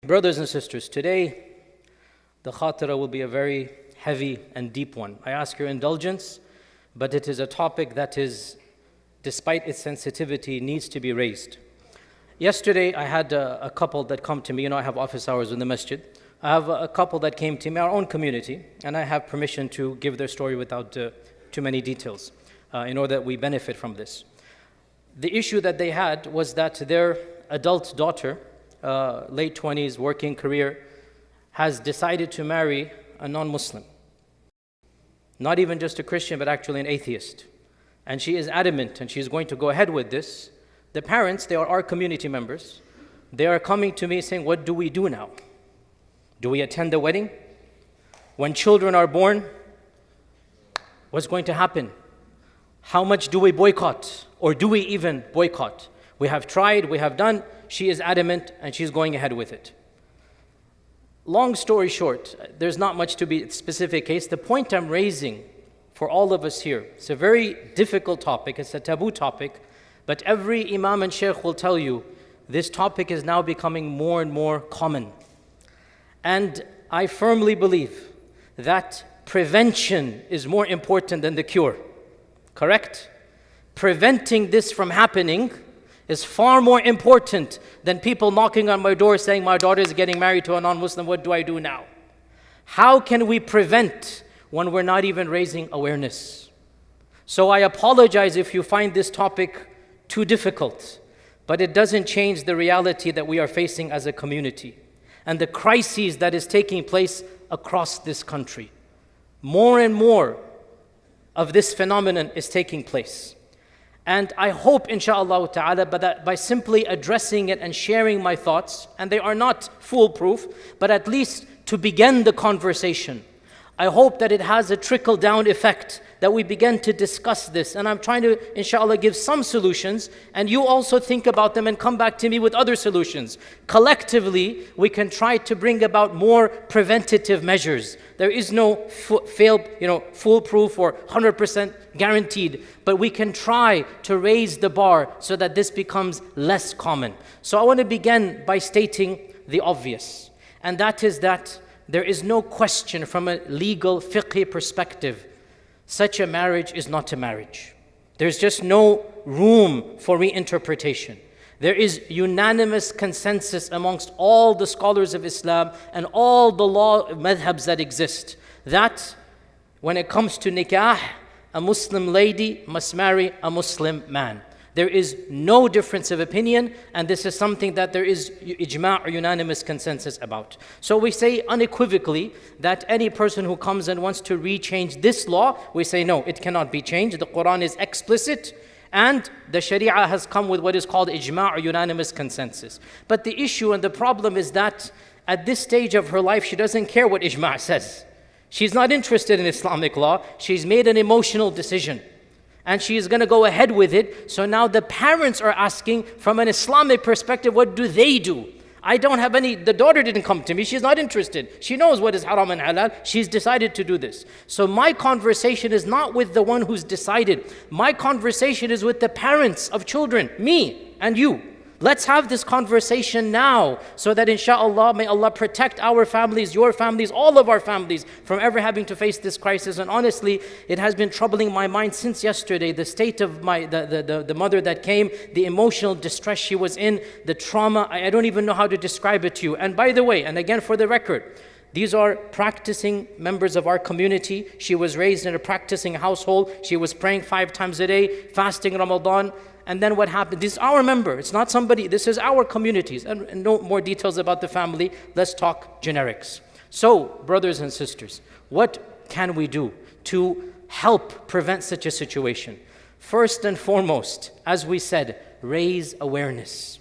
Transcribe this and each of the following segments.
Brothers and sisters, today the khatira will be a very heavy and deep one. I ask your indulgence, but it is a topic that is, despite its sensitivity, needs to be raised. Yesterday I had a couple that come to me. I have office hours in the masjid. I have a couple that came to me, our own community, and I have permission to give their story without too many details in order that we benefit from this. The issue that they had was that their adult daughter, late 20s, working career, has decided to marry a non-Muslim. Not even just a Christian, but actually an atheist. And she is adamant, and she's going to go ahead with this. The parents, they are our community members. They are coming to me saying, what do we do now? Do we attend the wedding? When children are born, what's going to happen? How much do we boycott? Or do we even boycott? We have tried, we have done. She is adamant and she's going ahead with it. Long story short, there's not much to be specific case. The point I'm raising for all of us here, it's a very difficult topic, it's a taboo topic, but every imam and shaykh will tell you this topic is now becoming more and more common. And I firmly believe that prevention is more important than the cure. Correct? Preventing this from happening is far more important than people knocking on my door saying, my daughter is getting married to a non-Muslim, what do I do now? How can we prevent when we're not even raising awareness? So I apologize if you find this topic too difficult, but it doesn't change the reality that we are facing as a community and the crises that is taking place across this country. More and more of this phenomenon is taking place. And I hope, inshaAllah ta'ala, that by simply addressing it and sharing my thoughts, and they are not foolproof, but at least to begin the conversation, I hope that it has a trickle-down effect, that we begin to discuss this. And I'm trying to, inshallah, give some solutions, and you also think about them and come back to me with other solutions. Collectively, we can try to bring about more preventative measures. There is no foolproof or 100% guaranteed, but we can try to raise the bar so that this becomes less common. So I want to begin by stating the obvious, and that is that there is no question from a legal fiqh perspective, such a marriage is not a marriage. There's just no room for reinterpretation. There is unanimous consensus amongst all the scholars of Islam and all the law madhabs that exist, that when it comes to nikah, a Muslim lady must marry a Muslim man. There is no difference of opinion, and this is something that there is ijma' or unanimous consensus about. So we say unequivocally that any person who comes and wants to rechange this law, we say no, it cannot be changed. The Quran is explicit, and the Sharia has come with what is called ijma' or unanimous consensus. But the issue and the problem is that at this stage of her life, she doesn't care what ijma' says. She's not interested in Islamic law. She's made an emotional decision, and she is going to go ahead with it. So now the parents are asking from an Islamic perspective, what do they do? I don't have any, the daughter didn't come to me, she's not interested. She knows what is haram and halal, she's decided to do this. So my conversation is not with the one who's decided. My conversation is with the parents of children, me and you. Let's have this conversation now so that inshallah, may Allah protect our families, your families, all of our families from ever having to face this crisis. And honestly, it has been troubling my mind since yesterday, the state of the mother that came, the emotional distress she was in, the trauma. I don't even know how to describe it to you. And by the way, and again for the record, these are practicing members of our community. She was raised in a practicing household. She was praying 5 times a day, fasting Ramadan. And then what happened? This is our member. It's not somebody. This is our communities. And no more details about the family. Let's talk generics. So, brothers and sisters, what can we do to help prevent such a situation? First and foremost, as we said, raise awareness.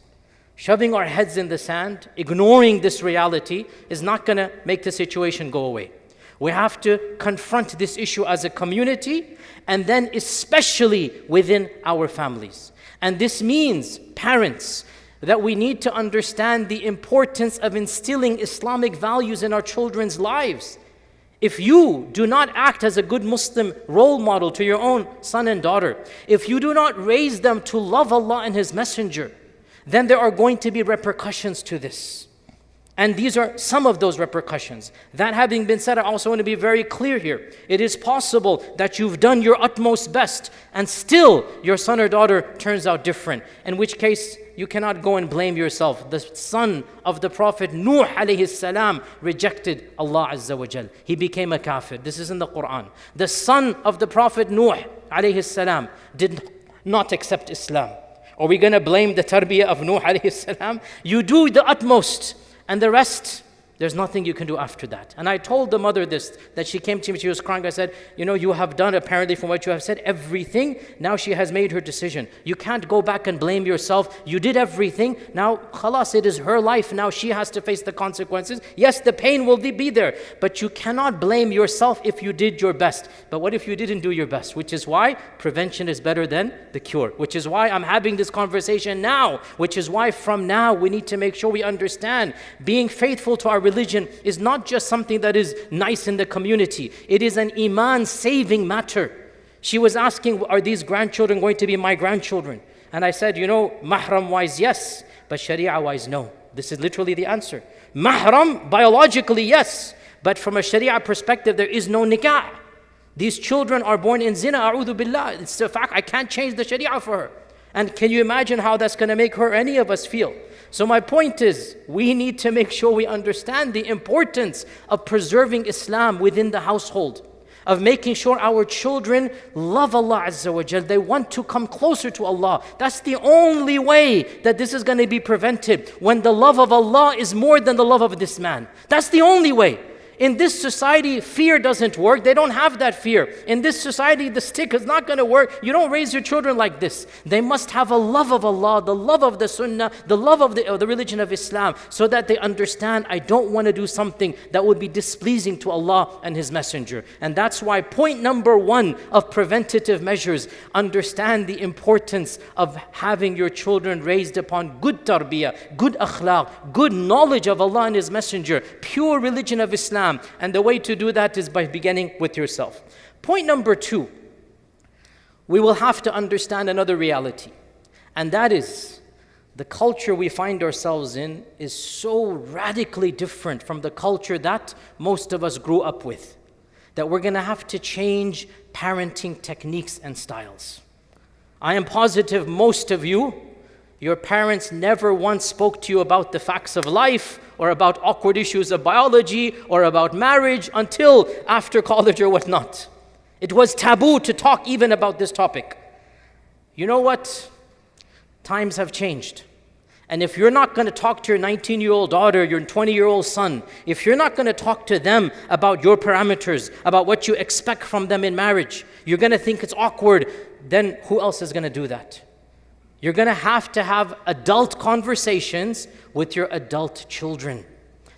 Shoving our heads in the sand, ignoring this reality is not going to make the situation go away. We have to confront this issue as a community, and then especially within our families. And this means, parents, that we need to understand the importance of instilling Islamic values in our children's lives. If you do not act as a good Muslim role model to your own son and daughter, if you do not raise them to love Allah and His Messenger, then there are going to be repercussions to this. And these are some of those repercussions. That having been said, I also want to be very clear here. It is possible that you've done your utmost best and still your son or daughter turns out different, in which case you cannot go and blame yourself. The son of the Prophet Nuh alayhi salam rejected Allah Azza wa Jal. He became a kafir. This is in the Quran. The son of the Prophet Nuh alayhi salam did not accept Islam. Are we going to blame the tarbiyah of Nuh alayhi salam? You do the utmost. And the rest, there's nothing you can do after that. And I told the mother this, that she came to me, she was crying. I said, you have done apparently from what you have said everything. Now she has made her decision. You can't go back and blame yourself. You did everything. Now, khalas, it is her life. Now she has to face the consequences. Yes, the pain will be there. But you cannot blame yourself if you did your best. But what if you didn't do your best? Which is why prevention is better than the cure. Which is why I'm having this conversation now. Which is why from now we need to make sure we understand being faithful to our religion is not just something that is nice in the community. It is an iman saving matter. She was asking, are these grandchildren going to be my grandchildren? And I said, mahram wise, yes, but sharia wise, no. This is literally the answer. Mahram, biologically, yes, but from a sharia perspective, there is no nikah. These children are born in zina, a'udhu billah. It's a fact, I can't change the sharia for her. And can you imagine how that's going to make her, any of us, feel? So my point is, we need to make sure we understand the importance of preserving Islam within the household, of making sure our children love Allah Azza wa Jal. They want to come closer to Allah. That's the only way that this is going to be prevented, when the love of Allah is more than the love of this man. That's the only way. In this society, fear doesn't work. They don't have that fear. In this society, the stick is not going to work. You don't raise your children like this. They must have a love of Allah, the love of the Sunnah, the love of the religion of Islam, so that they understand, I don't want to do something that would be displeasing to Allah and His Messenger. And that's why point number 1 of preventative measures, understand the importance of having your children raised upon good tarbiyah, good akhlaq, good knowledge of Allah and His Messenger, pure religion of Islam. And the way to do that is by beginning with yourself. Point number 2, we will have to understand another reality. And that is, the culture we find ourselves in is so radically different from the culture that most of us grew up with, that we're going to have to change parenting techniques and styles. I am positive most of you, your parents never once spoke to you about the facts of life or about awkward issues of biology or about marriage until after college or whatnot. It was taboo to talk even about this topic. You know what? Times have changed. And if you're not going to talk to your 19-year-old daughter, your 20-year-old son, if you're not going to talk to them about your parameters, about what you expect from them in marriage, you're going to think it's awkward, then who else is going to do that? You're going to have adult conversations with your adult children.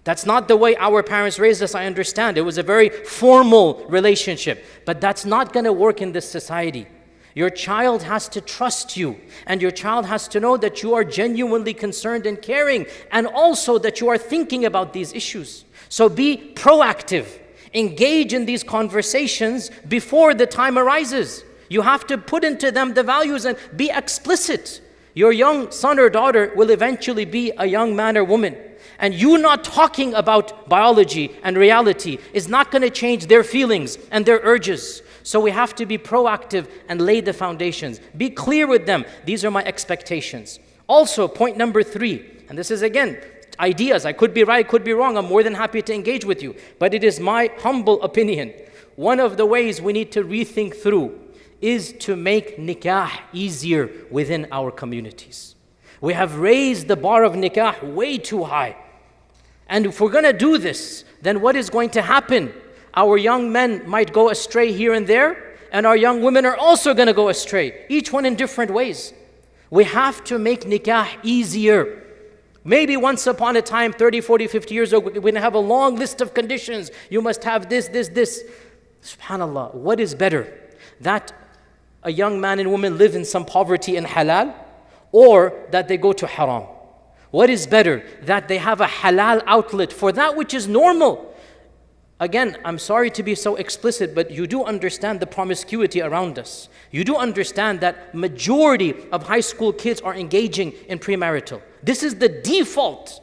That's not the way our parents raised us, I understand. It was a very formal relationship. But that's not going to work in this society. Your child has to trust you. And your child has to know that you are genuinely concerned and caring. And also that you are thinking about these issues. So be proactive. Engage in these conversations before the time arises. You have to put into them the values and be explicit. Your young son or daughter will eventually be a young man or woman. And you not talking about biology and reality is not going to change their feelings and their urges. So we have to be proactive and lay the foundations. Be clear with them. These are my expectations. Also, point number 3, and this is again, ideas. I could be right, could be wrong. I'm more than happy to engage with you. But it is my humble opinion. One of the ways we need to rethink through is to make nikah easier within our communities. We have raised the bar of nikah way too high. And if we're going to do this, then what is going to happen? Our young men might go astray here and there, and our young women are also going to go astray, each one in different ways. We have to make nikah easier. Maybe once upon a time, 30, 40, 50 years ago, we're going to have a long list of conditions. You must have this. SubhanAllah, what is better? That a young man and woman live in some poverty in halal, or that they go to haram? What is better? That they have a halal outlet for that which is normal. Again, I'm sorry to be so explicit, but you do understand the promiscuity around us. You do understand that majority of high school kids are engaging in premarital. This is the default.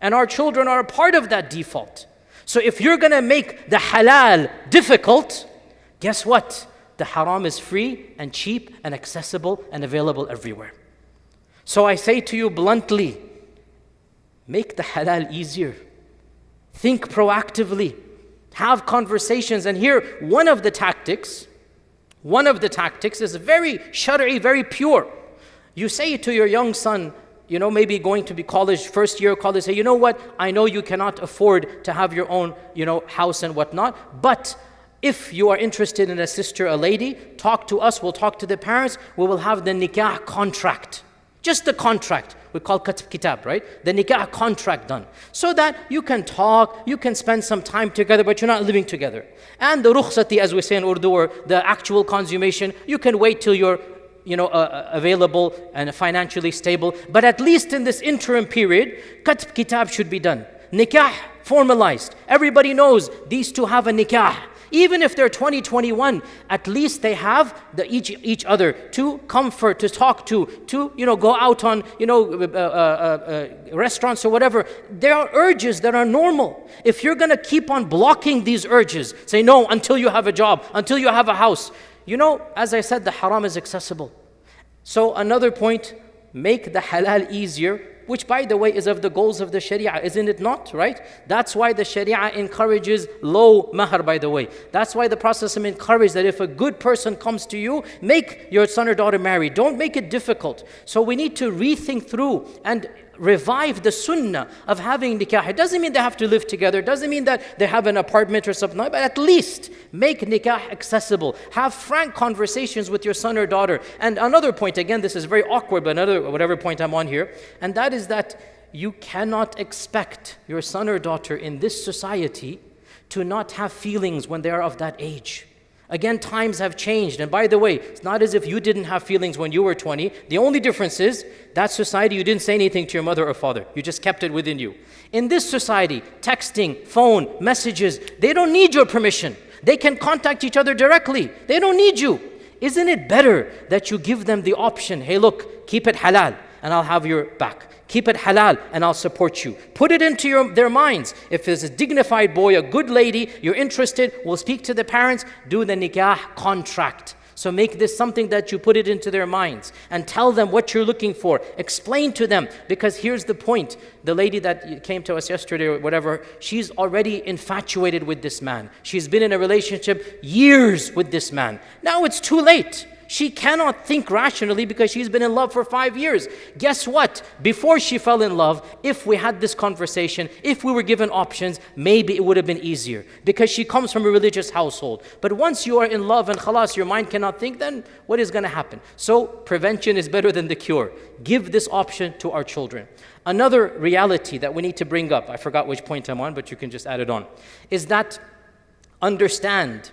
And our children are a part of that default. So if you're going to make the halal difficult, guess what? The haram is free and cheap and accessible and available everywhere. So I say to you bluntly, make the halal easier. Think proactively. Have conversations. And here, one of the tactics is very shari'i, very pure. You say to your young son, maybe going to be college, first year of college, say, you know what, I know you cannot afford to have your own, house and whatnot, but if you are interested in a sister, a lady, talk to us, we'll talk to the parents, we will have the nikah contract. Just the contract. We call katb kitab, right? The nikah contract done. So that you can talk, you can spend some time together, but you're not living together. And the rukhsati, as we say in Urdu, or the actual consummation, you can wait till you're available and financially stable. But at least in this interim period, katb kitab should be done. Nikah formalized. Everybody knows these two have a nikah. Even if they're 20, 21, at least they have each other to comfort, to talk to go out on restaurants or whatever. There are urges that are normal. If you're going to keep on blocking these urges, say no until you have a job, until you have a house. As I said, the haram is accessible. So another point, make the halal easier, which by the way is of the goals of the Sharia, isn't it not, right? That's why the Sharia encourages low mahar, by the way. That's why the Prophet encouraged that if a good person comes to you, make your son or daughter marry. Don't make it difficult. So we need to rethink through and revive the sunnah of having nikah. It doesn't mean they have to live together. It doesn't mean that they have an apartment or something, but at least make nikah accessible. Have frank conversations with your son or daughter. And another point, again, this is very awkward, but whatever point I'm on here, and that is that you cannot expect your son or daughter in this society to not have feelings when they are of that age. Again, times have changed. And by the way, it's not as if you didn't have feelings when you were 20. The only difference is that society, you didn't say anything to your mother or father. You just kept it within you. In this society, texting, phone, messages, they don't need your permission. They can contact each other directly. They don't need you. Isn't it better that you give them the option, hey look, keep it halal and I'll have your back. Keep it halal and I'll support you. Put it into their minds. If there's a dignified boy, a good lady, you're interested, we'll speak to the parents, do the nikah contract. So make this something that you put it into their minds and tell them what you're looking for. Explain to them, because here's the point. The lady that came to us yesterday or whatever, she's already infatuated with this man. She's been in a relationship years with this man. Now it's too late. She cannot think rationally because she's been in love for 5 years. Guess what? Before she fell in love, if we had this conversation, if we were given options, maybe it would have been easier because she comes from a religious household. But once you are in love and khalas, your mind cannot think, then what is going to happen? So prevention is better than the cure. Give this option to our children. Another reality that we need to bring up, I forgot which point I'm on, but you can just add it on, is that understand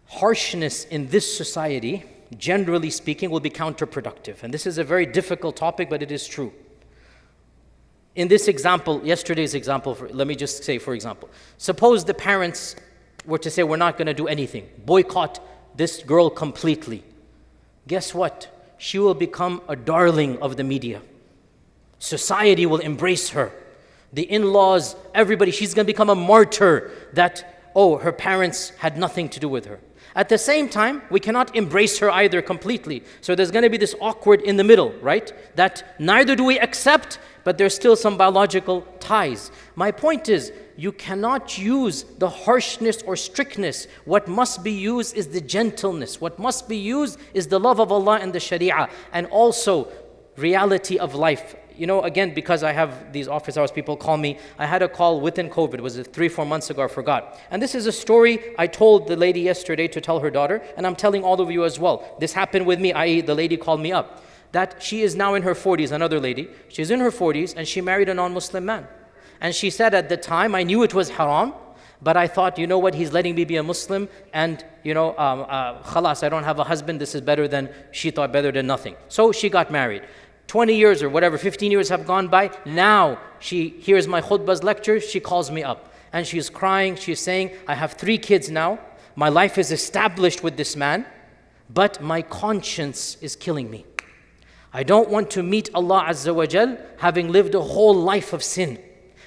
harshness in this society, generally speaking, will be counterproductive. And this is a very difficult topic, but it is true. In this example, yesterday's example, let me just say, for example, suppose the parents were to say, we're not going to do anything, boycott this girl completely. Guess what? She will become a darling of the media. Society will embrace her. The in-laws, everybody, she's going to become a martyr that, her parents had nothing to do with her. At the same time, we cannot embrace her either completely. So there's going to be this awkward in the middle, right? That neither do we accept, but there's still some biological ties. My point is, you cannot use the harshness or strictness. What must be used is the gentleness. What must be used is the love of Allah and the Sharia, and also reality of life. Again, because I have these office hours, people call me. I had a call within COVID, was it 3-4 months ago, I forgot. And this is a story I told the lady yesterday to tell her daughter, and I'm telling all of you as well. This happened with me, i.e. the lady called me up. That she is now in her 40s, another lady. She's in her 40s, and she married a non-Muslim man. And she said at the time, I knew it was haram, but I thought, he's letting me be a Muslim, and khalas, I don't have a husband, this is better than, she thought better than nothing. So she got married. 20 years or whatever, 15 years have gone by. Now she hears my khutbah's lecture, she calls me up. And she's crying, she's saying, I have 3 kids now. My life is established with this man, but my conscience is killing me. I don't want to meet Allah Azza wa Jal having lived a whole life of sin.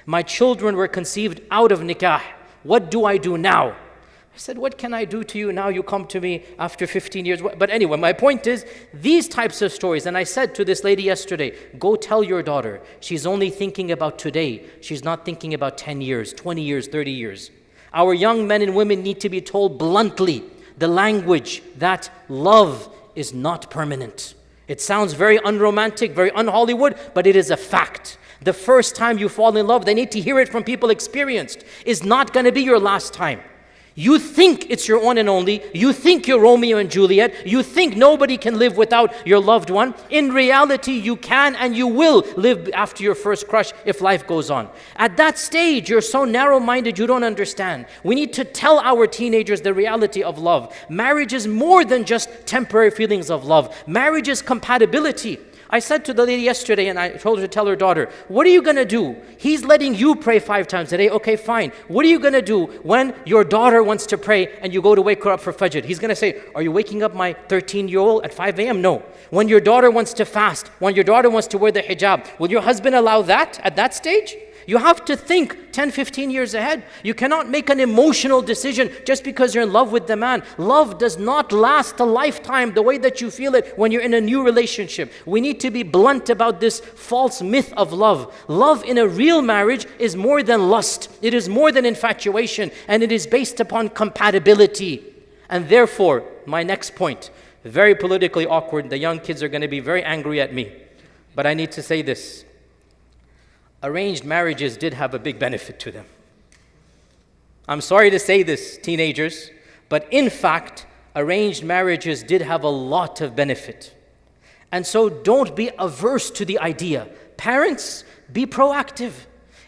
My children were conceived out of nikah. What do I do now? I said, what can I do to you now? You come to me after 15 years. But anyway, my point is, these types of stories, and I said to this lady yesterday, go tell your daughter, she's only thinking about today. She's not thinking about 10 years, 20 years, 30 years. Our young men and women need to be told bluntly the language that love is not permanent. It sounds very unromantic, very un-Hollywood, but it is a fact. The first time you fall in love, they need to hear it from people experienced, is not going to be your last time. You think it's your one and only. You think you're Romeo and Juliet. You think nobody can live without your loved one. In reality, you can and you will live after your first crush if life goes on. At that stage, you're so narrow-minded you don't understand. We need to tell our teenagers the reality of love. Marriage is more than just temporary feelings of love. Marriage is compatibility. I said to the lady yesterday, and I told her to tell her daughter, what are you going to do? He's letting you pray 5 times a day. Okay, fine. What are you going to do when your daughter wants to pray and you go to wake her up for Fajr? He's going to say, are you waking up my 13-year-old at 5 a.m.? No. When your daughter wants to fast, when your daughter wants to wear the hijab, will your husband allow that at that stage? You have to think 10, 15 years ahead. You cannot make an emotional decision just because you're in love with the man. Love does not last a lifetime the way that you feel it when you're in a new relationship. We need to be blunt about this false myth of love. Love in a real marriage is more than lust. It is more than infatuation, and it is based upon compatibility. And therefore, my next point, very politically awkward. The young kids are going to be very angry at me. But I need to say this. Arranged marriages did have a big benefit to them. I'm sorry to say this, teenagers, but in fact, arranged marriages did have a lot of benefit. And so don't be averse to the idea. Parents, be proactive.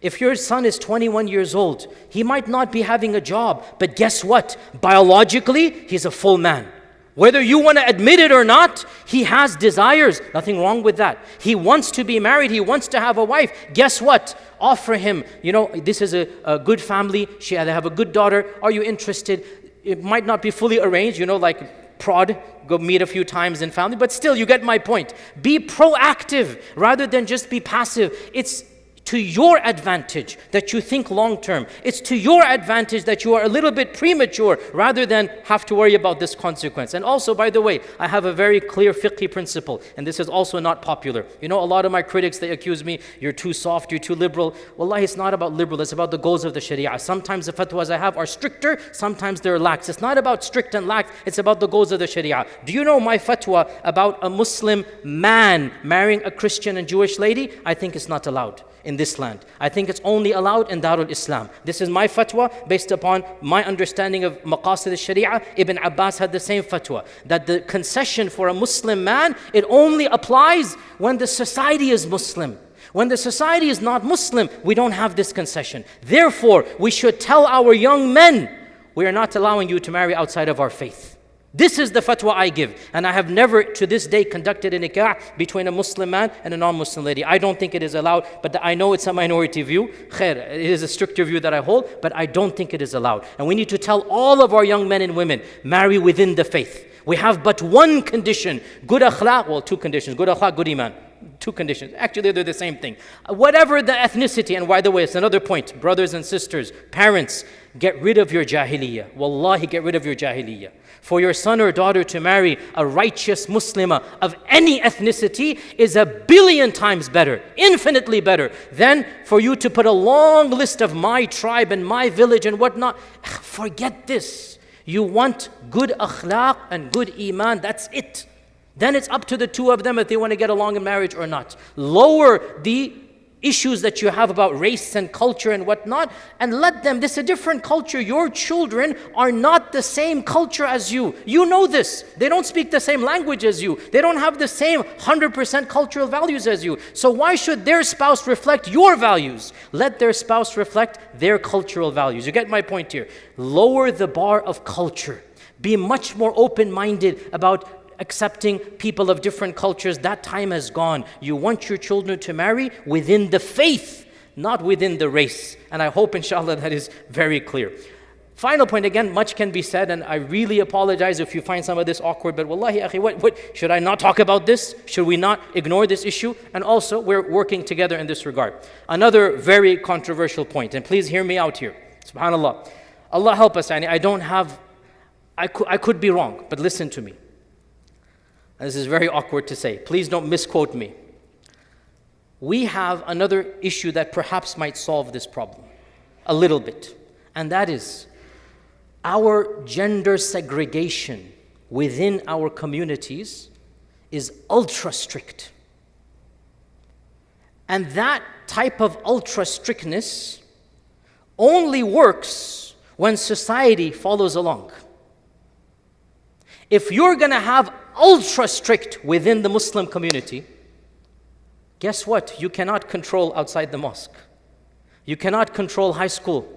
If your son is 21 years old, he might not be having a job, but guess what? Biologically, he's a full man. Whether you want to admit it or not, he has desires. Nothing wrong with that. He wants to be married. He wants to have a wife. Guess what? Offer him, this is a good family. They have a good daughter. Are you interested? It might not be fully arranged, like prod, go meet a few times in family. But still, you get my point. Be proactive rather than just be passive. It's to your advantage that you think long term. It's to your advantage that you are a little bit premature rather than have to worry about this consequence. And also, by the way, I have a very clear fiqhi principle, and this is also not popular. A lot of my critics, they accuse me, you're too soft, you're too liberal. Wallahi, it's not about liberal, it's about the goals of the Sharia. Sometimes the fatwas I have are stricter, sometimes they're lax. It's not about strict and lax, it's about the goals of the Sharia. Do you know my fatwa about a Muslim man marrying a Christian and Jewish lady? I think it's not allowed in this land. I think it's only allowed in Darul Islam. This is my fatwa based upon my understanding of Maqasid al-Sharia. Ibn Abbas had the same fatwa, that the concession for a Muslim man, it only applies when the society is Muslim. When the society is not Muslim, we don't have this concession. Therefore, we should tell our young men, we are not allowing you to marry outside of our faith. This is the fatwa I give. And I have never to this day conducted a nikah between a Muslim man and a non-Muslim lady. I don't think it is allowed, but I know it's a minority view. Khair, it is a stricter view that I hold, but I don't think it is allowed. And we need to tell all of our young men and women, marry within the faith. We have but one condition, good akhlaq, well, 2 conditions, good akhlaq, good iman. 2 conditions. Actually, they're the same thing. Whatever the ethnicity, and by the way, it's another point, brothers and sisters, parents, get rid of your jahiliyyah. Wallahi, get rid of your jahiliyyah. For your son or daughter to marry a righteous Muslimah of any ethnicity is 1,000,000,000 times better, infinitely better, than for you to put a long list of my tribe and my village and whatnot. Forget this. You want good akhlaq and good iman, that's it. Then it's up to the 2 of them if they want to get along in marriage or not. Lower the issues that you have about race and culture and whatnot, and let them, this is a different culture. Your children are not the same culture as you. You know this. They don't speak the same language as you. They don't have the same 100% cultural values as you. So why should their spouse reflect your values? Let their spouse reflect their cultural values. You get my point here. Lower the bar of culture. Be much more open-minded about accepting people of different cultures. That time has gone. You want your children to marry within the faith, not within the race. And I hope, inshallah, that is very clear. Final point, again, much can be said, and I really apologize if you find some of this awkward, but wallahi, akhi, what should I not talk about this? Should we not ignore this issue? And also, we're working together in this regard. Another very controversial point, and please hear me out here. SubhanAllah. Allah help us, I could be wrong, but listen to me. And this is very awkward to say. Please don't misquote me. We have another issue that perhaps might solve this problem a little bit, and that is our gender segregation within our communities is ultra strict. And that type of ultra strictness only works when society follows along. If you're going to have ultra strict within the Muslim community, guess what? You cannot control outside the mosque. You cannot control high school.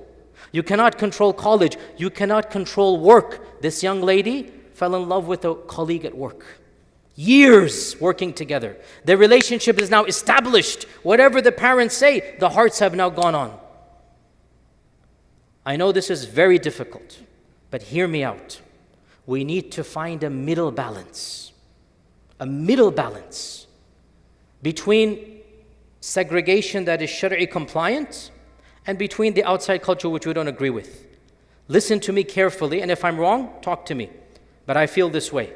You cannot control college. You cannot control work. This young lady fell in love with a colleague at work. Years working together. Their relationship is now established. Whatever the parents say, the hearts have now gone on. I know this is very difficult, but hear me out. We need to find a middle balance. A middle balance between segregation that is Shari'i compliant and between the outside culture which we don't agree with. Listen to me carefully, and if I'm wrong, talk to me. But I feel this way.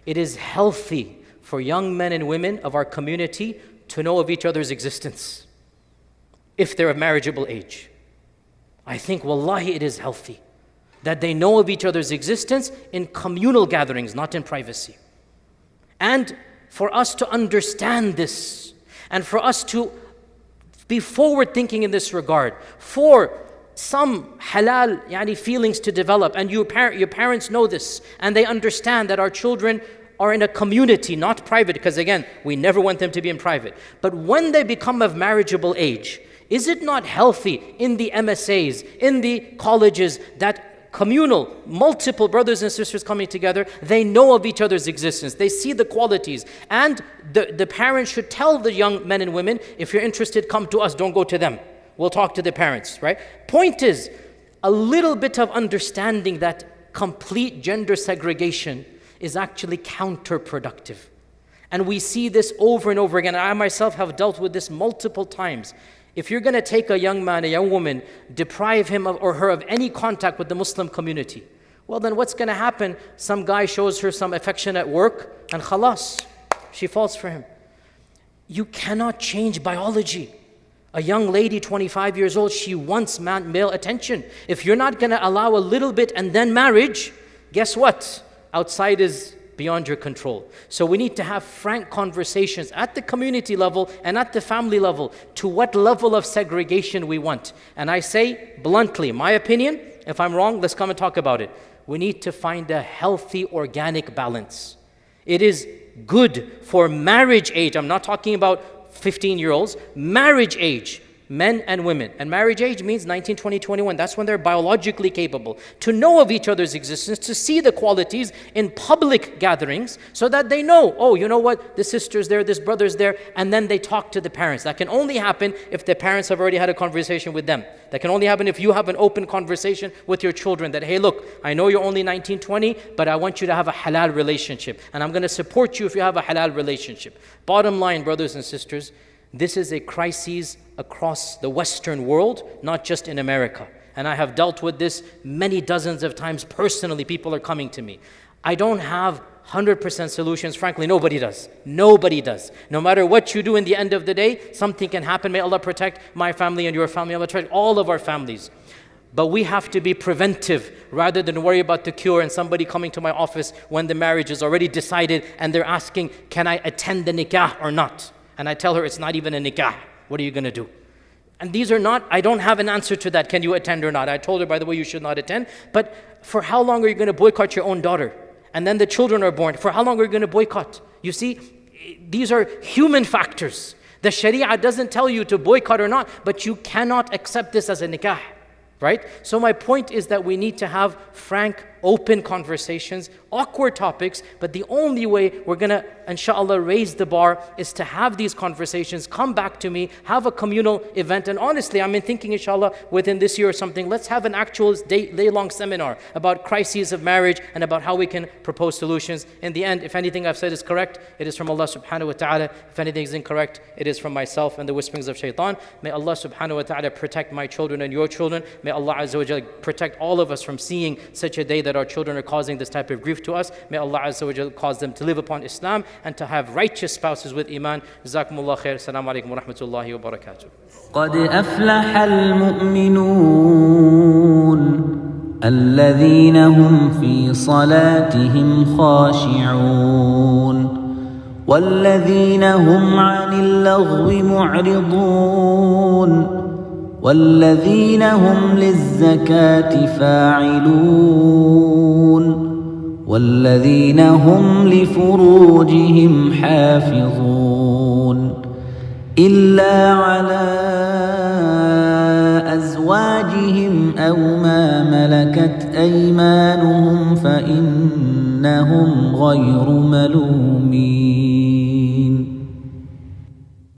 It is healthy for young men and women of our community to know of each other's existence if they're of marriageable age. I think, wallahi, it is healthy that they know of each other's existence in communal gatherings, not in privacy. And for us to understand this, and for us to be forward thinking in this regard, for some halal feelings to develop, and your parents know this, and they understand that our children are in a community, not private, because again, we never want them to be in private. But when they become of marriageable age, is it not healthy in the MSAs, in the colleges, that communal, multiple brothers and sisters coming together, they know of each other's existence, they see the qualities, and the parents should tell the young men and women, if you're interested, come to us, don't go to them. We'll talk to the parents, right? Point is, a little bit of understanding that complete gender segregation is actually counterproductive. And we see this over and over again. I myself have dealt with this multiple times. If you're going to take a young man, a young woman, deprive him or her of any contact with the Muslim community, well then what's going to happen? Some guy shows her some affection at work and khalas, she falls for him. You cannot change biology. A young lady, 25 years old, she wants male attention. If you're not going to allow a little bit and then marriage, guess what? Outside is beyond your control. So we need to have frank conversations at the community level and at the family level to what level of segregation we want. And I say bluntly, my opinion, if I'm wrong, let's come and talk about it. We need to find a healthy, organic balance. It is good for marriage age. I'm not talking about 15-year-olds. Marriage age, men and women. And marriage age means 19, 20, 21. That's when they're biologically capable to know of each other's existence, to see the qualities in public gatherings so that they know, oh, you know what, this sister's there, this brother's there, and then they talk to the parents. That can only happen if the parents have already had a conversation with them. That can only happen if you have an open conversation with your children that, hey, look, I know you're only 19, 20, but I want you to have a halal relationship. And I'm going to support you if you have a halal relationship. Bottom line, brothers and sisters, this is a crisis across the Western world, not just in America. And I have dealt with this many dozens of times personally. People are coming to me. I don't have 100% solutions. Frankly, nobody does. Nobody does. No matter what you do, in the end of the day, something can happen. May Allah protect my family and your family. Allah protect all of our families. But we have to be preventive rather than worry about the cure and somebody coming to my office when the marriage is already decided and they're asking, can I attend the nikah or not? And I tell her it's not even a nikah. What are you going to do? And these are not, I don't have an answer to that. Can you attend or not? I told her, by the way, you should not attend. But for how long are you going to boycott your own daughter? And then the children are born. For how long are you going to boycott? You see, these are human factors. The Sharia doesn't tell you to boycott or not, but you cannot accept this as a nikah. right? So my point is that we need to have frank, open conversations, awkward topics, but the only way we're gonna, inshallah, raise the bar is to have these conversations, come back to me, have a communal event. And honestly, I'm thinking, inshallah, within this year or something, let's have an actual day-long seminar about crises of marriage and about how we can propose solutions. In the end, if anything I've said is correct, it is from Allah subhanahu wa ta'ala. If anything is incorrect, it is from myself and the whisperings of shaitan. May Allah subhanahu wa ta'ala protect my children and your children. May Allah azza wa jalla protect all of us from seeing such a day that our children are causing this type of grief to us. May Allah azza wa jalla cause them to live upon Islam and to have righteous spouses with iman. Jazakumullah khair. Assalamu alaikum wa rahmatullahi wa barakatuh. قد أفلح المؤمنون الذين هم في صلاتهم خاشعون والذين هم عن اللغو معرضون والذين هم للزكاة فاعلون والذين هم لفروجهم حافظون إلا على أزواجهم أو ما ملكت أيمانهم فإنهم غير ملومين.